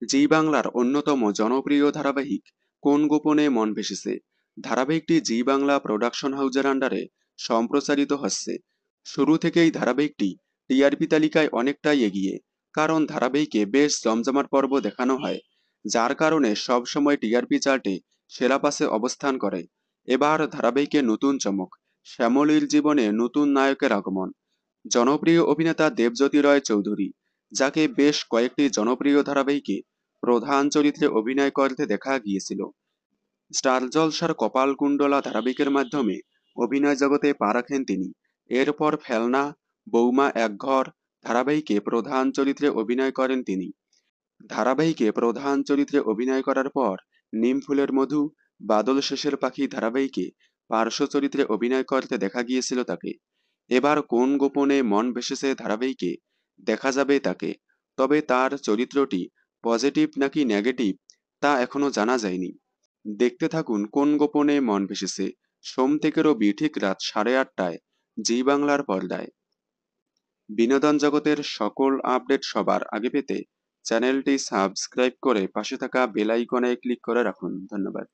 জি বাংলার অন্যতম জনপ্রিয় ধারাবাহিক কোন গোপনে মন ভেসেছে ধারাবাহিকটি জি বাংলা প্রোডাকশন হাউজের আন্ডারে সম্প্রচারিত হচ্ছে। শুরু থেকেই ধারাবাহিকটি টিআরপি তালিকায় অনেকটাই এগিয়ে, কারণ ধারাবাহিকে বেশ জমজমাট পর্ব দেখানো হয়, যার কারণে সব সময় টিআরপি চার্টে সেরা পাশে অবস্থান করে। এবার ধারাবাহিকে নতুন চমক, শ্যামলীর জীবনে নতুন নায়কের আগমন। জনপ্রিয় অভিনেতা দেবজ্যোতি রয় চৌধুরী, যাকে বেশ কয়েকটি জনপ্রিয় ধারাবাহিকে প্রধান চরিত্রে অভিনয় করতে দেখা গিয়েছিল। স্টার জলসার কপালকুণ্ডলা ধারাবাহিকের মাধ্যমে অভিনয় জগতে পা রাখেন তিনি। এরপর ফেলনা, বৌমা একঘর ধারাবাহিকে প্রধান চরিত্রে অভিনয় করেন তিনি। ধারাবাহিকে প্রধান চরিত্রে অভিনয় করার পর নিমফুলের মধু, বাদল শেষের পাখি ধারাবাহিকে পার্শ্ব চরিত্রে অভিনয় করতে দেখা গিয়েছিল তাকে। এবার কোন গোপনে মন ভেসেছে ধারাবাহিকে দেখা যাবে তাকে, তবে তার চরিত্রটি পজিটিভ নাকি নেগেটিভ তা এখনো জানা যায়নি। দেখতে থাকুন কোন গোপনে মন ভেসেছে, সোম থেকে রবি ঠিক রাত 8:30টায় জি বাংলার পর্দায়। বিনোদন জগতের সকল আপডেট সবার আগে পেতে চ্যানেলটি সাবস্ক্রাইব করে পাশে থাকা বেল আইকনে ক্লিক করে রাখুন। ধন্যবাদ।